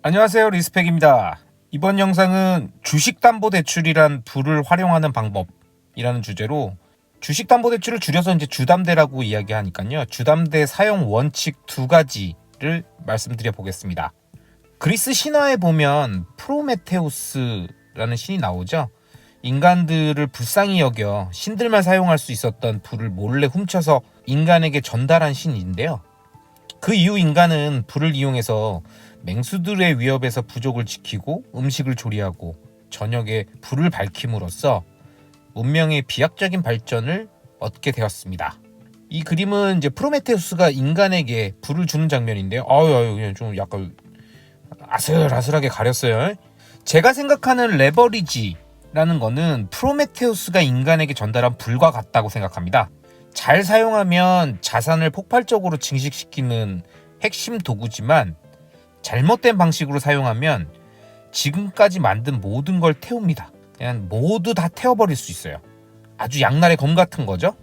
안녕하세요, 리스펙입니다. 이번 영상은 주식담보대출이란 부를 활용하는 방법이라는 주제로 주식담보대출을 줄여서 이제 주담대라고 이야기하니까요. 주담대 사용 원칙 두 가지를 말씀드려 보겠습니다. 그리스 신화에 보면 프로메테우스라는 신이 나오죠. 인간들을 불쌍히 여겨 신들만 사용할 수 있었던 불을 몰래 훔쳐서 인간에게 전달한 신인데요. 그 이후 인간은 불을 이용해서 맹수들의 위협에서 부족을 지키고 음식을 조리하고 저녁에 불을 밝힘으로써 문명의 비약적인 발전을 얻게 되었습니다. 이 그림은 이제 프로메테우스가 인간에게 불을 주는 장면인데요. 그냥 좀 약간 아슬아슬하게 가렸어요. 제가 생각하는 레버리지라는 거는 프로메테우스가 인간에게 전달한 불과 같다고 생각합니다. 잘 사용하면 자산을 폭발적으로 증식시키는 핵심 도구지만 잘못된 방식으로 사용하면 지금까지 만든 모든 걸 태웁니다. 그냥 모두 다 태워버릴 수 있어요. 아주 양날의 검 같은 거죠.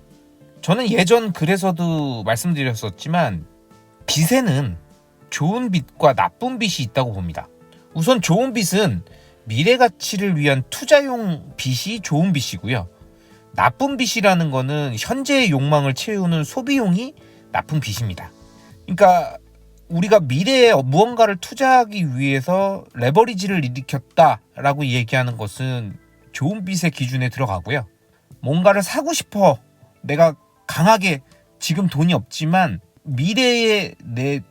저는 예전 글에서도 말씀드렸었지만 빚에는 좋은 빚과 나쁜 빚이 있다고 봅니다. 우선 좋은 빚은 미래 가치를 위한 투자용 빚이 좋은 빚이고요. 나쁜 빚이라는 거는 현재의 욕망을 채우는 소비용이 나쁜 빚입니다. 그러니까 우리가 미래에 무언가를 투자하기 위해서 레버리지를 일으켰다라고 얘기하는 것은 좋은 빚의 기준에 들어가고요. 뭔가를 사고 싶어. 내가 강하게 지금 돈이 없지만 미래에 내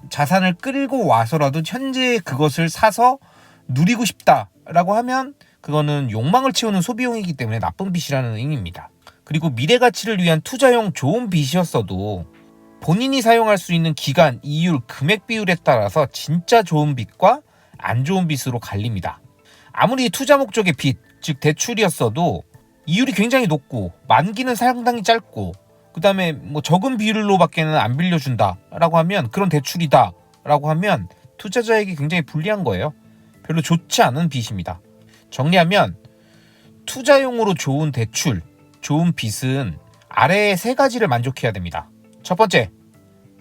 자산을 끌고 와서라도 현재 그것을 사서 누리고 싶다라고 하면 그거는 욕망을 채우는 소비용이기 때문에 나쁜 빚이라는 의미입니다. 그리고 미래 가치를 위한 투자용 좋은 빚이었어도 본인이 사용할 수 있는 기간, 이율, 금액 비율에 따라서 진짜 좋은 빚과 안 좋은 빚으로 갈립니다. 아무리 투자 목적의 빚, 즉 대출이었어도 이율이 굉장히 높고 만기는 상당히 짧고 그 다음에 적은 비율로밖에는 안 빌려준다라고 하면 그런 대출이다라고 하면 투자자에게 굉장히 불리한 거예요. 별로 좋지 않은 빚입니다. 정리하면 투자용으로 좋은 대출, 좋은 빚은 아래의 세 가지를 만족해야 됩니다. 첫 번째,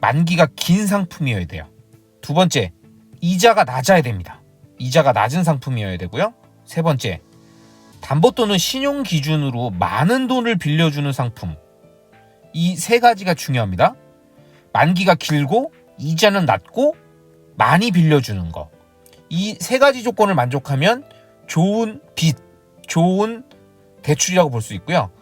만기가 긴 상품이어야 돼요. 두 번째, 이자가 낮아야 됩니다. 이자가 낮은 상품이어야 되고요. 세 번째, 담보 또는 신용 기준으로 많은 돈을 빌려주는 상품. 이 세 가지가 중요합니다. 만기가 길고 이자는 낮고 많이 빌려주는 거. 이 세 가지 조건을 만족하면 좋은 빚, 좋은 대출이라고 볼 수 있고요.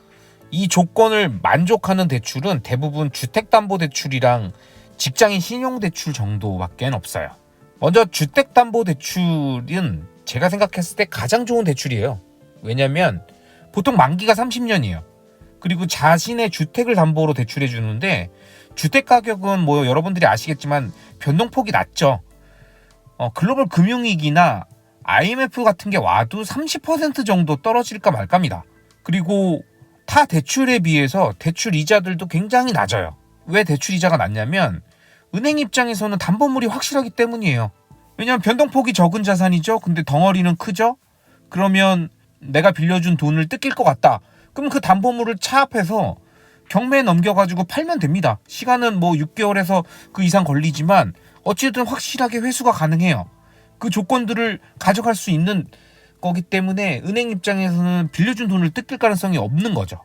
이 조건을 만족하는 대출은 대부분 주택담보대출이랑 직장인 신용대출 정도밖에 없어요. 먼저 주택담보대출은 제가 생각했을 때 가장 좋은 대출이에요. 왜냐면 보통 만기가 30년이에요. 그리고 자신의 주택을 담보로 대출해 주는데 주택 가격은 여러분들이 아시겠지만 변동폭이 낮죠. 글로벌 금융위기나 IMF 같은 게 와도 30% 정도 떨어질까 말까입니다. 그리고 타 대출에 비해서 대출 이자들도 굉장히 낮아요. 왜 대출 이자가 낮냐면 은행 입장에서는 담보물이 확실하기 때문이에요. 왜냐하면 변동폭이 적은 자산이죠. 근데 덩어리는 크죠. 그러면 내가 빌려준 돈을 뜯길 것 같다. 그럼 그 담보물을 차압해서 경매에 넘겨가지고 팔면 됩니다. 시간은 6개월에서 그 이상 걸리지만 어쨌든 확실하게 회수가 가능해요. 그 조건들을 가져갈 수 있는 거기 때문에 은행 입장에서는 빌려준 돈을 뜯길 가능성이 없는 거죠.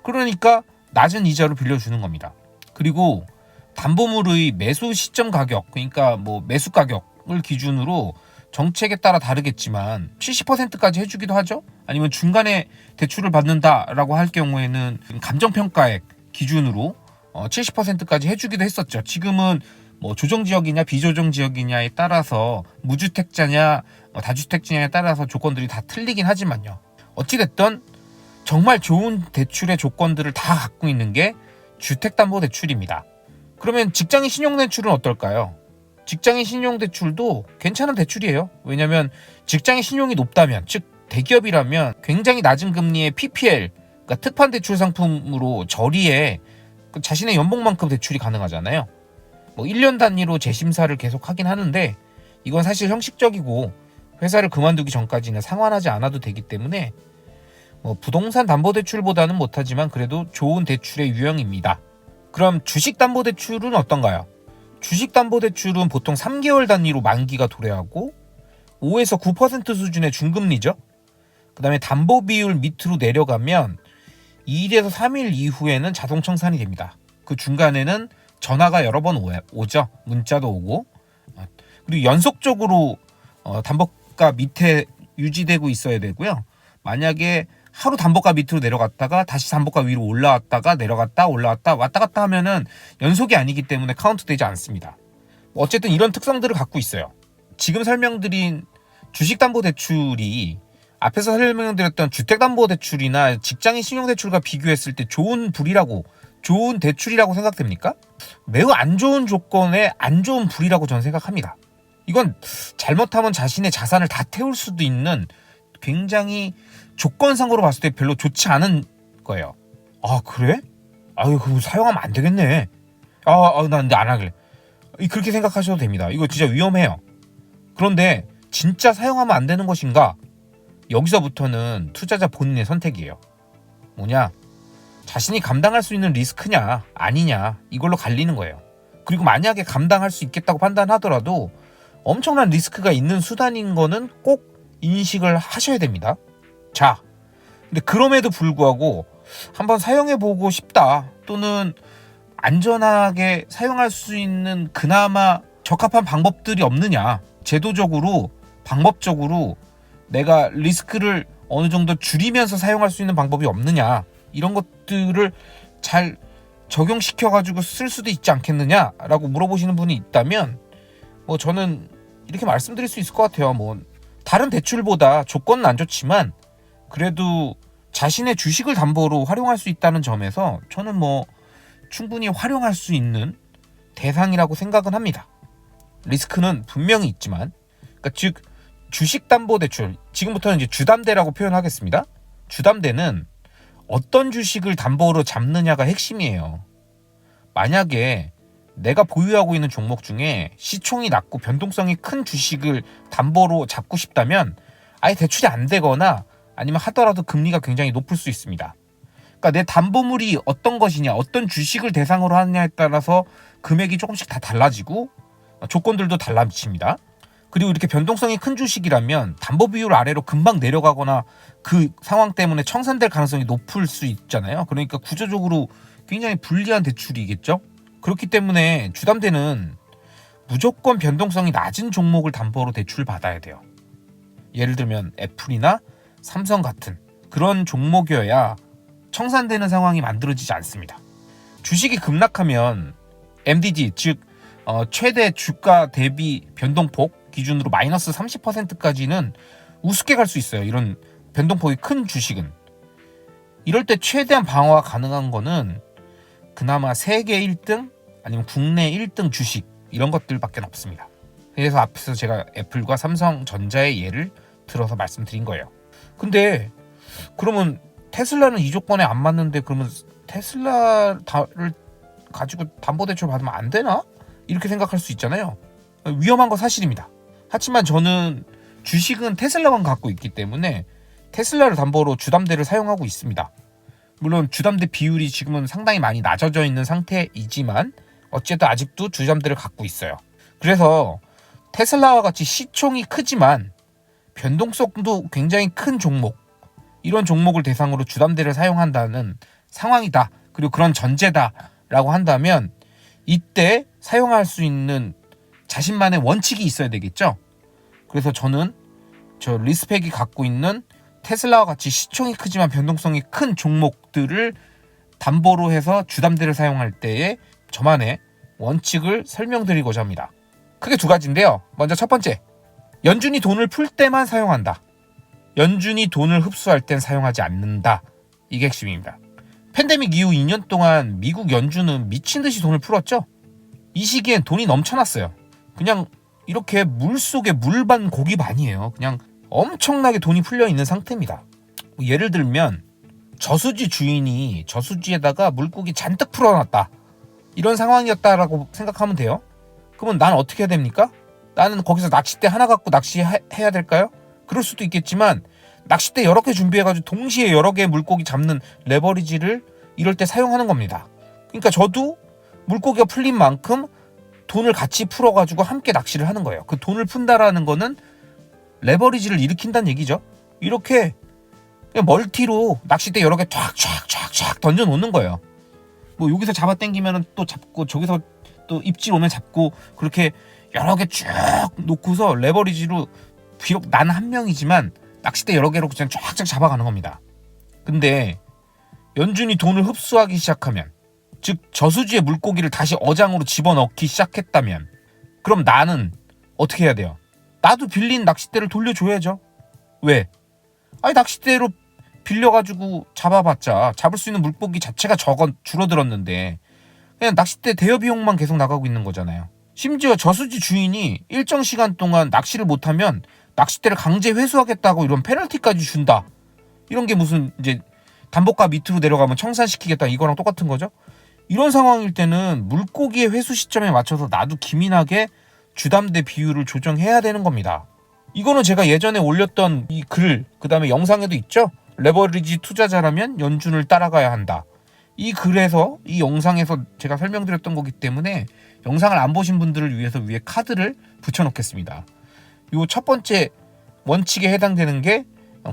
그러니까 낮은 이자로 빌려주는 겁니다. 그리고 담보물의 매수 시점 가격, 그러니까 매수 가격을 기준으로 정책에 따라 다르겠지만 70%까지 해주기도 하죠. 아니면 중간에 대출을 받는다라고 할 경우에는 감정평가액 기준으로 70%까지 해주기도 했었죠. 지금은 조정지역이냐 비조정지역이냐에 따라서 무주택자냐 다주택자냐에 따라서 조건들이 다 틀리긴 하지만요. 어찌됐든 정말 좋은 대출의 조건들을 다 갖고 있는 게 주택담보대출입니다. 그러면 직장인 신용대출은 어떨까요? 직장인 신용대출도 괜찮은 대출이에요. 왜냐하면 직장인 신용이 높다면, 즉 대기업이라면 굉장히 낮은 금리의 PPL, 그러니까 특판 대출 상품으로 저리에 자신의 연봉만큼 대출이 가능하잖아요. 1년 단위로 재심사를 계속 하긴 하는데 이건 사실 형식적이고 회사를 그만두기 전까지는 상환하지 않아도 되기 때문에 부동산 담보대출보다는 못하지만 그래도 좋은 대출의 유형입니다. 그럼 주식담보대출은 어떤가요? 주식담보대출은 보통 3개월 단위로 만기가 도래하고 5에서 9% 수준의 중금리죠. 그 다음에 담보비율 밑으로 내려가면 2일에서 3일 이후에는 자동 청산이 됩니다. 그 중간에는 전화가 여러 번 오죠. 문자도 오고. 그리고 연속적으로 담보가 밑에 유지되고 있어야 되고요. 만약에 하루 담보가 밑으로 내려갔다가 다시 담보가 위로 올라왔다가 내려갔다 올라왔다 왔다 갔다 하면은 연속이 아니기 때문에 카운트되지 않습니다. 어쨌든 이런 특성들을 갖고 있어요. 지금 설명드린 주식담보대출이 앞에서 설명드렸던 주택담보대출이나 직장인 신용대출과 비교했을 때 좋은 대출이라고 생각됩니까? 매우 안 좋은 조건의 안 좋은 불이라고 저는 생각합니다. 이건 잘못하면 자신의 자산을 다 태울 수도 있는 굉장히 조건상으로 봤을 때 별로 좋지 않은 거예요. 아, 그래? 아유, 그거 사용하면 안 되겠네. 난 안 하길래. 그렇게 생각하셔도 됩니다. 이거 진짜 위험해요. 그런데 진짜 사용하면 안 되는 것인가? 여기서부터는 투자자 본인의 선택이에요. 뭐냐? 자신이 감당할 수 있는 리스크냐 아니냐 이걸로 갈리는 거예요. 그리고 만약에 감당할 수 있겠다고 판단하더라도 엄청난 리스크가 있는 수단인 거는 꼭 인식을 하셔야 됩니다. 자, 근데 그럼에도 불구하고 한번 사용해보고 싶다 또는 안전하게 사용할 수 있는 그나마 적합한 방법들이 없느냐, 제도적으로 방법적으로 내가 리스크를 어느 정도 줄이면서 사용할 수 있는 방법이 없느냐, 이런 것들을 잘 적용시켜가지고 쓸 수도 있지 않겠느냐라고 물어보시는 분이 있다면 저는 이렇게 말씀드릴 수 있을 것 같아요. 다른 대출보다 조건은 안 좋지만 그래도 자신의 주식을 담보로 활용할 수 있다는 점에서 저는 충분히 활용할 수 있는 대상이라고 생각은 합니다. 리스크는 분명히 있지만, 그러니까 즉 주식담보대출, 지금부터는 이제 주담대라고 표현하겠습니다. 주담대는 어떤 주식을 담보로 잡느냐가 핵심이에요. 만약에 내가 보유하고 있는 종목 중에 시총이 낮고 변동성이 큰 주식을 담보로 잡고 싶다면 아예 대출이 안 되거나 아니면 하더라도 금리가 굉장히 높을 수 있습니다. 그러니까 내 담보물이 어떤 것이냐, 어떤 주식을 대상으로 하느냐에 따라서 금액이 조금씩 다 달라지고 조건들도 달라집니다. 그리고 이렇게 변동성이 큰 주식이라면 담보 비율 아래로 금방 내려가거나 그 상황 때문에 청산될 가능성이 높을 수 있잖아요. 그러니까 구조적으로 굉장히 불리한 대출이겠죠. 그렇기 때문에 주담대는 무조건 변동성이 낮은 종목을 담보로 대출을 받아야 돼요. 예를 들면 애플이나 삼성 같은 그런 종목이어야 청산되는 상황이 만들어지지 않습니다. 주식이 급락하면 MDD, 즉 최대 주가 대비 변동폭 기준으로 마이너스 30%까지는 우습게 갈 수 있어요. 이런 변동폭이 큰 주식은. 이럴 때 최대한 방어가 가능한 거는 그나마 세계 1등 아니면 국내 1등 주식 이런 것들밖에 없습니다. 그래서 앞에서 제가 애플과 삼성전자의 예를 들어서 말씀드린 거예요. 근데 그러면 테슬라는 이 조건에 안 맞는데 그러면 테슬라를 가지고 담보대출 받으면 안 되나? 이렇게 생각할 수 있잖아요. 위험한 거 사실입니다. 하지만 저는 주식은 테슬라만 갖고 있기 때문에 테슬라를 담보로 주담대를 사용하고 있습니다. 물론 주담대 비율이 지금은 상당히 많이 낮아져 있는 상태이지만 어쨌든 아직도 주담대를 갖고 있어요. 그래서 테슬라와 같이 시총이 크지만 변동성도 굉장히 큰 종목, 이런 종목을 대상으로 주담대를 사용한다는 상황이다, 그리고 그런 전제다라고 한다면 이때 사용할 수 있는 자신만의 원칙이 있어야 되겠죠. 그래서 저는 저 리스펙이 갖고 있는 테슬라와 같이 시총이 크지만 변동성이 큰 종목들을 담보로 해서 주담대를 사용할 때에 저만의 원칙을 설명드리고자 합니다. 크게 두 가지인데요. 먼저 첫 번째, 연준이 돈을 풀 때만 사용한다. 연준이 돈을 흡수할 땐 사용하지 않는다. 이게 핵심입니다. 팬데믹 이후 2년 동안 미국 연준은 미친 듯이 돈을 풀었죠. 이 시기엔 돈이 넘쳐났어요. 그냥 이렇게 물속에 물반 고기반이에요. 그냥 엄청나게 돈이 풀려 있는 상태입니다. 예를 들면 저수지 주인이 저수지에다가 물고기 잔뜩 풀어놨다, 이런 상황이었다라고 생각하면 돼요. 그러면 난 어떻게 해야 됩니까? 나는 거기서 낚싯대 하나 갖고 낚시해야 될까요? 그럴 수도 있겠지만 낚싯대 여러 개 준비해가지고 동시에 여러 개의 물고기 잡는 레버리지를 이럴 때 사용하는 겁니다. 그러니까 저도 물고기가 풀린 만큼 돈을 같이 풀어가지고 함께 낚시를 하는 거예요. 그 돈을 푼다라는 거는 레버리지를 일으킨다는 얘기죠. 이렇게 그냥 멀티로 낚싯대 여러 개 쫙쫙쫙쫙 던져 놓는 거예요. 뭐 여기서 잡아 당기면 또 잡고 저기서 또 입질 오면 잡고 그렇게 여러 개 쭉 놓고서 레버리지로 비록 난 한 명이지만 낚싯대 여러 개로 그냥 쫙쫙 잡아가는 겁니다. 근데 연준이 돈을 흡수하기 시작하면, 즉 저수지의 물고기를 다시 어장으로 집어넣기 시작했다면, 그럼 나는 어떻게 해야 돼요? 나도 빌린 낚싯대를 돌려줘야죠. 왜? 아니 낚싯대로 빌려가지고 잡아봤자 잡을 수 있는 물고기 자체가 줄어들었는데 그냥 낚싯대 대여 비용만 계속 나가고 있는 거잖아요. 심지어 저수지 주인이 일정 시간 동안 낚시를 못하면 낚싯대를 강제 회수하겠다고 이런 페널티까지 준다. 이런 게 무슨 이제 담보가 밑으로 내려가면 청산시키겠다 이거랑 똑같은 거죠. 이런 상황일 때는 물고기의 회수 시점에 맞춰서 나도 기민하게 주담대 비율을 조정해야 되는 겁니다. 이거는 제가 예전에 올렸던 이 글, 그 다음에 영상에도 있죠. 레버리지 투자자라면 연준을 따라가야 한다. 이 글에서, 이 영상에서 제가 설명드렸던 거기 때문에 영상을 안 보신 분들을 위해서 위에 카드를 붙여놓겠습니다. 요 첫 번째 원칙에 해당되는 게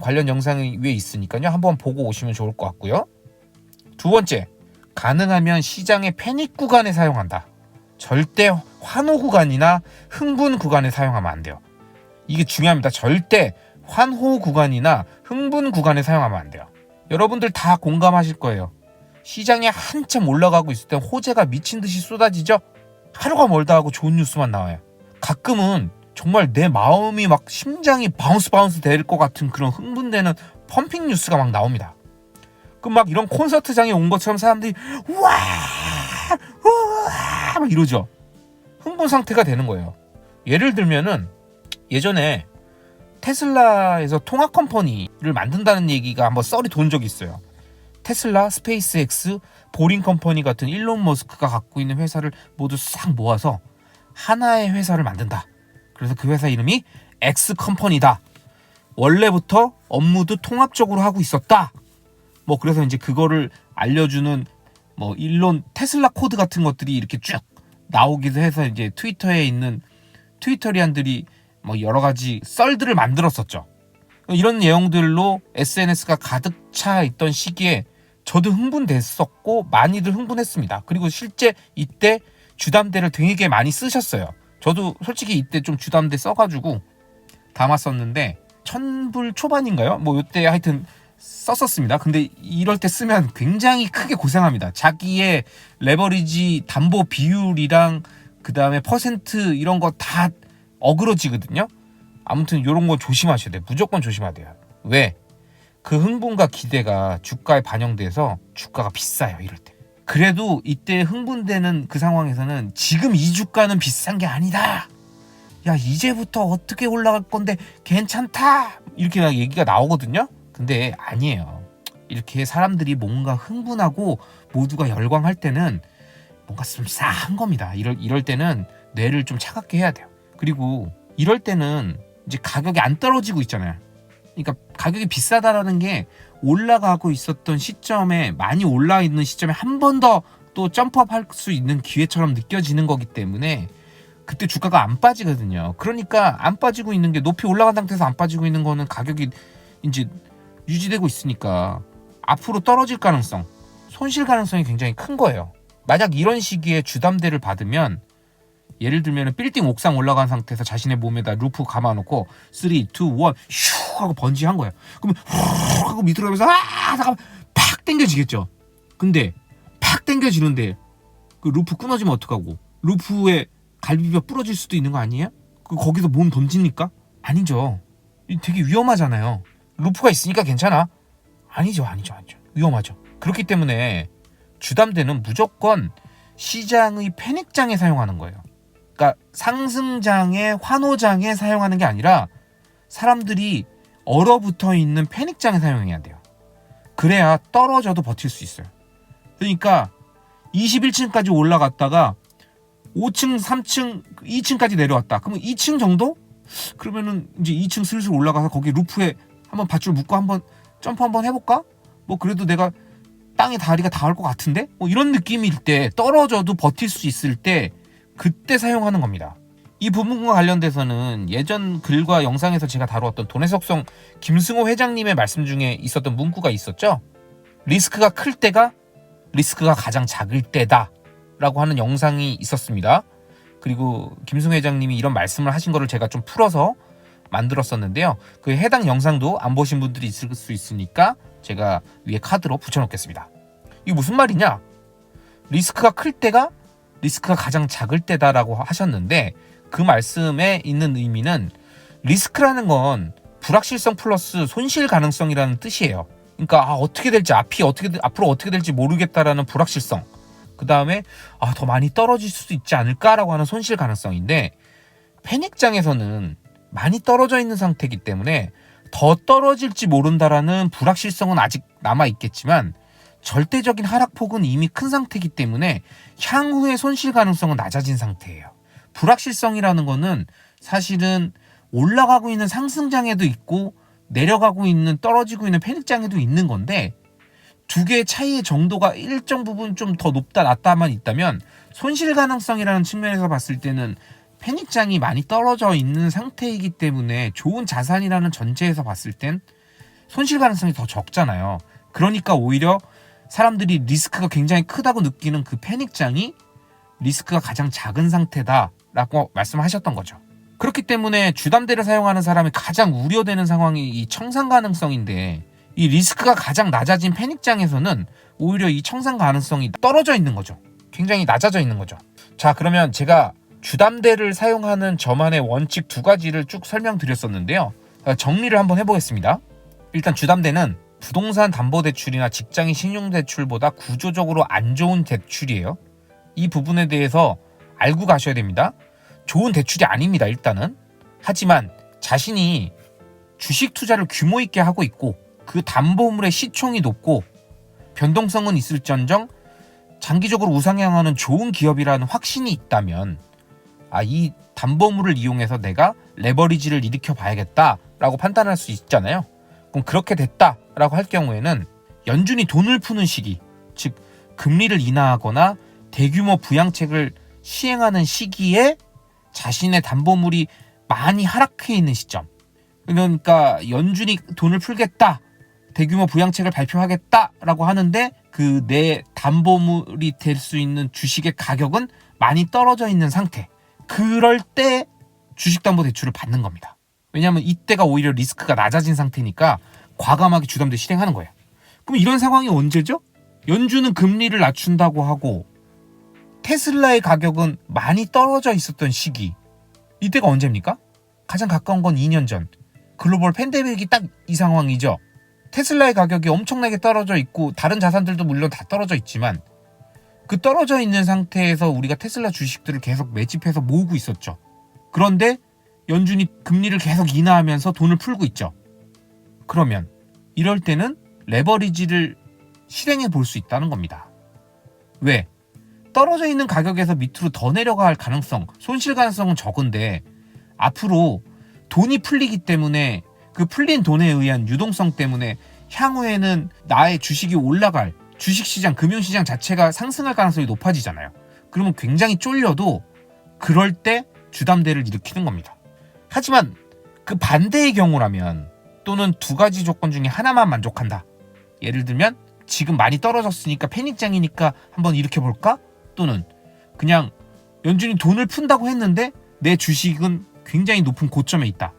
관련 영상이 위에 있으니까요. 한번 보고 오시면 좋을 것 같고요. 두 번째, 가능하면 시장의 패닉 구간에 사용한다. 절대 환호 구간이나 흥분 구간에 사용하면 안 돼요. 이게 중요합니다. 절대 환호 구간이나 흥분 구간에 사용하면 안 돼요. 여러분들 다 공감하실 거예요. 시장이 한참 올라가고 있을 때 호재가 미친 듯이 쏟아지죠? 하루가 멀다 하고 좋은 뉴스만 나와요. 가끔은 정말 내 마음이 막 심장이 바운스 될 것 같은 그런 흥분되는 펌핑 뉴스가 막 나옵니다. 그 막 이런 콘서트장에 온 것처럼 사람들이 우와 막 이러죠. 흥분 상태가 되는 거예요. 예를 들면은 예전에 테슬라에서 통합 컴퍼니를 만든다는 얘기가 한번 썰이 돈 적이 있어요. 테슬라, 스페이스X, 보링 컴퍼니 같은 일론 머스크가 갖고 있는 회사를 모두 싹 모아서 하나의 회사를 만든다. 그래서 그 회사 이름이 X 컴퍼니다. 원래부터 업무도 통합적으로 하고 있었다. 뭐 그래서 이제 그거를 알려주는 뭐 일론 테슬라 코드 같은 것들이 이렇게 쭉 나오기도 해서 이제 트위터에 있는 트위터리안들이 뭐 여러 가지 썰들을 만들었었죠. 이런 내용들로 SNS가 가득 차 있던 시기에 저도 흥분됐었고 많이들 흥분했습니다. 그리고 실제 이때 주담대를 되게 많이 쓰셨어요. 저도 솔직히 이때 좀 주담대 써가지고 담았었는데 1000불 초반인가요? 뭐 이때 하여튼 썼었습니다. 근데 이럴 때 쓰면 굉장히 크게 고생합니다. 자기의 레버리지 담보 비율이랑 그 다음에 퍼센트 이런 거 다 어그러지거든요. 아무튼 이런 거 조심하셔야 돼요. 무조건 조심해야 돼요. 왜? 그 흥분과 기대가 주가에 반영돼서 주가가 비싸요. 이럴 때. 그래도 이때 흥분되는 그 상황에서는 지금 이 주가는 비싼 게 아니다. 야 이제부터 어떻게 올라갈 건데 괜찮다. 이렇게 얘기가 나오거든요. 근데 아니에요. 이렇게 사람들이 뭔가 흥분하고 모두가 열광할 때는 뭔가 좀 싸한 겁니다. 이럴 때는 뇌를 좀 차갑게 해야 돼요. 그리고 이럴 때는 이제 가격이 안 떨어지고 있잖아요. 그러니까 가격이 비싸다라는 게 올라가고 있었던 시점에 많이 올라 있는 시점에 한 번 더 또 점프업 할 수 있는 기회처럼 느껴지는 거기 때문에 그때 주가가 안 빠지거든요. 그러니까 안 빠지고 있는 게 높이 올라간 상태에서 안 빠지고 있는 거는 가격이 이제 유지되고 있으니까 앞으로 떨어질 가능성, 손실 가능성이 굉장히 큰 거예요. 만약 이런 시기에 주담대를 받으면 예를 들면 빌딩 옥상 올라간 상태에서 자신의 몸에다 루프 감아놓고 3, 2, 1 슉 하고 번지한 거예요. 그러면 훅 하고 밑으로 가면서 잠깐만 팍 당겨지겠죠. 근데 팍 당겨지는데 그 루프 끊어지면 어떡하고? 루프에 갈비뼈 부러질 수도 있는 거 아니에요? 거기서 몸 던집니까? 아니죠. 되게 위험하잖아요. 루프가 있으니까 괜찮아? 아니죠. 위험하죠. 그렇기 때문에 주담대는 무조건 시장의 패닉장에 사용하는 거예요. 그러니까 상승장에 환호장에 사용하는 게 아니라 사람들이 얼어붙어 있는 패닉장에 사용해야 돼요. 그래야 떨어져도 버틸 수 있어요. 그러니까 21층까지 올라갔다가 5층, 3층, 2층까지 내려왔다. 그러면 2층 정도? 그러면은 이제 2층 슬슬 올라가서 거기 루프에 한번 밧줄 묶고 한번 점프 한번 해볼까? 뭐 그래도 내가 땅에 다리가 닿을 것 같은데? 뭐 이런 느낌일 때 떨어져도 버틸 수 있을 때 그때 사용하는 겁니다. 이 부분과 관련돼서는 예전 글과 영상에서 제가 다루었던 돈의 속성 김승호 회장님의 말씀 중에 있었던 문구가 있었죠. 리스크가 클 때가 리스크가 가장 작을 때다 라고 하는 영상이 있었습니다. 그리고 김승호 회장님이 이런 말씀을 하신 거를 제가 좀 풀어서 만들었었는데요. 그 해당 영상도 안 보신 분들이 있을 수 있으니까 제가 위에 카드로 붙여놓겠습니다. 이게 무슨 말이냐? 리스크가 클 때가 리스크가 가장 작을 때다라고 하셨는데, 그 말씀에 있는 의미는 리스크라는 건 불확실성 플러스 손실 가능성이라는 뜻이에요. 그러니까 어떻게 될지, 앞으로 어떻게 될지 모르겠다라는 불확실성, 그 다음에 더 많이 떨어질 수도 있지 않을까라고 하는 손실 가능성인데, 패닉장에서는 많이 떨어져 있는 상태이기 때문에 더 떨어질지 모른다라는 불확실성은 아직 남아있겠지만 절대적인 하락폭은 이미 큰 상태이기 때문에 향후의 손실 가능성은 낮아진 상태예요. 불확실성이라는 거는 사실은 올라가고 있는 상승장에도 있고 내려가고 있는, 떨어지고 있는 패닉장에도 있는 건데, 두 개의 차이의 정도가 일정 부분 좀 더 높다 낮다만 있다면 손실 가능성이라는 측면에서 봤을 때는 패닉장이 많이 떨어져 있는 상태이기 때문에 좋은 자산이라는 전제에서 봤을 땐 손실 가능성이 더 적잖아요. 그러니까 오히려 사람들이 리스크가 굉장히 크다고 느끼는 그 패닉장이 리스크가 가장 작은 상태다라고 말씀하셨던 거죠. 그렇기 때문에 주담대를 사용하는 사람이 가장 우려되는 상황이 이 청산 가능성인데, 이 리스크가 가장 낮아진 패닉장에서는 오히려 이 청산 가능성이 떨어져 있는 거죠. 굉장히 낮아져 있는 거죠. 자, 그러면 제가 주담대를 사용하는 저만의 원칙 2가지를 쭉 설명드렸었는데요. 정리를 한번 해보겠습니다. 일단 주담대는 부동산 담보대출이나 직장인 신용대출보다 구조적으로 안 좋은 대출이에요. 이 부분에 대해서 알고 가셔야 됩니다. 좋은 대출이 아닙니다, 일단은. 하지만 자신이 주식 투자를 규모 있게 하고 있고 그 담보물의 시총이 높고 변동성은 있을지언정 장기적으로 우상향하는 좋은 기업이라는 확신이 있다면, 이 담보물을 이용해서 내가 레버리지를 일으켜 봐야겠다라고 판단할 수 있잖아요. 그럼 그렇게 됐다라고 할 경우에는 연준이 돈을 푸는 시기, 즉 금리를 인하하거나 대규모 부양책을 시행하는 시기에 자신의 담보물이 많이 하락해 있는 시점, 그러니까 연준이 돈을 풀겠다, 대규모 부양책을 발표하겠다라고 하는데 그 내 담보물이 될 수 있는 주식의 가격은 많이 떨어져 있는 상태, 그럴 때 주식담보대출을 받는 겁니다. 왜냐하면 이때가 오히려 리스크가 낮아진 상태니까 과감하게 주담대 실행하는 거예요. 그럼 이런 상황이 언제죠? 연준은 금리를 낮춘다고 하고 테슬라의 가격은 많이 떨어져 있었던 시기, 이때가 언제입니까? 가장 가까운 건 2년 전 글로벌 팬데믹이 딱 이 상황이죠. 테슬라의 가격이 엄청나게 떨어져 있고 다른 자산들도 물론 다 떨어져 있지만 그 떨어져 있는 상태에서 우리가 테슬라 주식들을 계속 매집해서 모으고 있었죠. 그런데 연준이 금리를 계속 인하하면서 돈을 풀고 있죠. 그러면 이럴 때는 레버리지를 실행해 볼 수 있다는 겁니다. 왜? 떨어져 있는 가격에서 밑으로 더 내려갈 가능성, 손실 가능성은 적은데 앞으로 돈이 풀리기 때문에 그 풀린 돈에 의한 유동성 때문에 향후에는 나의 주식이 올라갈, 주식시장, 금융시장 자체가 상승할 가능성이 높아지잖아요. 그러면 굉장히 쫄려도 그럴 때 주담대를 일으키는 겁니다. 하지만 그 반대의 경우라면, 또는 2가지 조건 중에 하나만 만족한다. 예를 들면 지금 많이 떨어졌으니까 패닉장이니까 한번 일으켜볼까? 또는 그냥 연준이 돈을 푼다고 했는데 내 주식은 굉장히 높은 고점에 있다.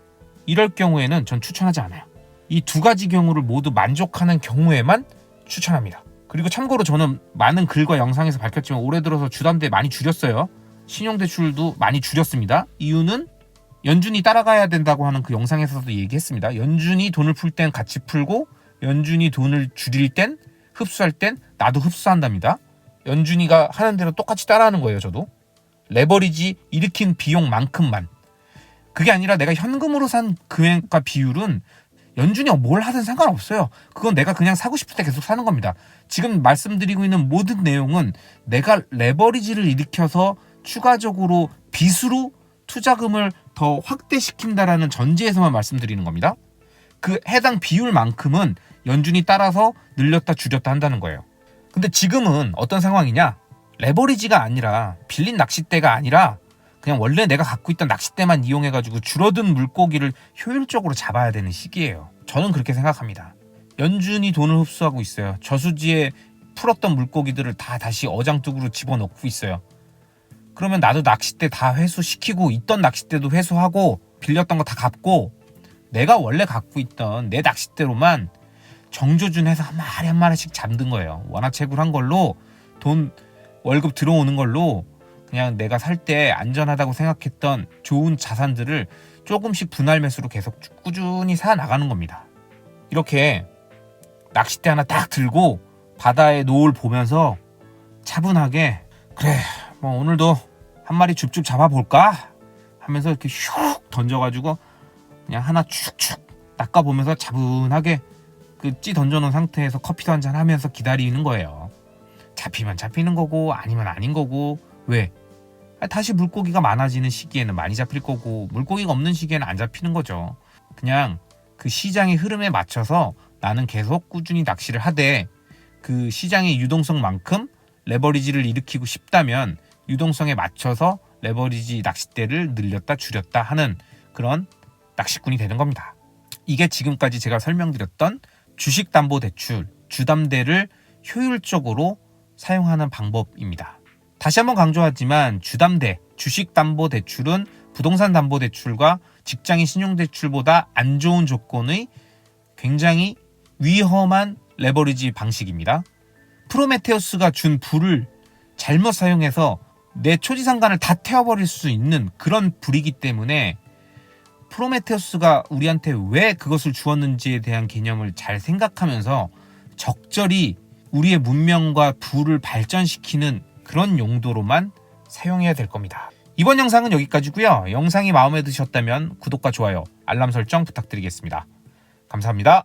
이럴 경우에는 전 추천하지 않아요. 이 2가지 경우를 모두 만족하는 경우에만 추천합니다. 그리고 참고로 저는 많은 글과 영상에서 밝혔지만 올해 들어서 주담대 많이 줄였어요. 신용대출도 많이 줄였습니다. 이유는 연준이 따라가야 된다고 하는 그 영상에서도 얘기했습니다. 연준이 돈을 풀 땐 같이 풀고 연준이 돈을 줄일 땐, 흡수할 땐 나도 흡수한답니다. 연준이가 하는 대로 똑같이 따라하는 거예요. 저도 레버리지 일으킨 비용만큼만. 그게 아니라 내가 현금으로 산 금액과 비율은 연준이 뭘 하든 상관없어요. 그건 내가 그냥 사고 싶을 때 계속 사는 겁니다. 지금 말씀드리고 있는 모든 내용은 내가 레버리지를 일으켜서 추가적으로 빚으로 투자금을 더 확대시킨다라는 전제에서만 말씀드리는 겁니다. 그 해당 비율만큼은 연준이 따라서 늘렸다 줄였다 한다는 거예요. 근데 지금은 어떤 상황이냐? 레버리지가 아니라 빌린 낚싯대가 아니라 그냥 원래 내가 갖고 있던 낚싯대만 이용해가지고 줄어든 물고기를 효율적으로 잡아야 되는 시기예요. 저는 그렇게 생각합니다. 연준이 돈을 흡수하고 있어요. 저수지에 풀었던 물고기들을 다 다시 어장뚝으로 집어넣고 있어요. 그러면 나도 낚싯대 다 회수시키고 있던 낚싯대도 회수하고 빌렸던 거 다 갚고 내가 원래 갖고 있던 내 낚싯대로만 정조준해서 한 마리 한 마리씩 잡는 거예요. 원화채굴한 걸로 돈 월급 들어오는 걸로 그냥 내가 살 때 안전하다고 생각했던 좋은 자산들을 조금씩 분할 매수로 계속 꾸준히 사 나가는 겁니다. 이렇게 낚싯대 하나 딱 들고 바다의 노을 보면서 차분하게 그래 뭐 오늘도 한 마리 줍줍 잡아볼까 하면서 이렇게 슉 던져가지고 그냥 하나 축축 낚아보면서 차분하게 그 찌 던져놓은 상태에서 커피도 한잔 하면서 기다리는 거예요. 잡히면 잡히는 거고 아니면 아닌 거고. 왜? 다시 물고기가 많아지는 시기에는 많이 잡힐 거고 물고기가 없는 시기에는 안 잡히는 거죠. 그냥 그 시장의 흐름에 맞춰서 나는 계속 꾸준히 낚시를 하되 그 시장의 유동성만큼 레버리지를 일으키고 싶다면 유동성에 맞춰서 레버리지 낚싯대를 늘렸다 줄였다 하는 그런 낚시꾼이 되는 겁니다. 이게 지금까지 제가 설명드렸던 주식담보대출, 주담대를 효율적으로 사용하는 방법입니다. 다시 한번 강조하지만 주담대, 주식담보대출은 부동산 담보대출과 직장인 신용대출보다 안 좋은 조건의 굉장히 위험한 레버리지 방식입니다. 프로메테우스가 준 불을 잘못 사용해서 내 초지상간을 다 태워버릴 수 있는 그런 불이기 때문에 프로메테우스가 우리한테 왜 그것을 주었는지에 대한 개념을 잘 생각하면서 적절히 우리의 문명과 부를 발전시키는 그런 용도로만 사용해야 될 겁니다. 이번 영상은 여기까지고요. 영상이 마음에 드셨다면 구독과 좋아요, 알람 설정 부탁드리겠습니다. 감사합니다.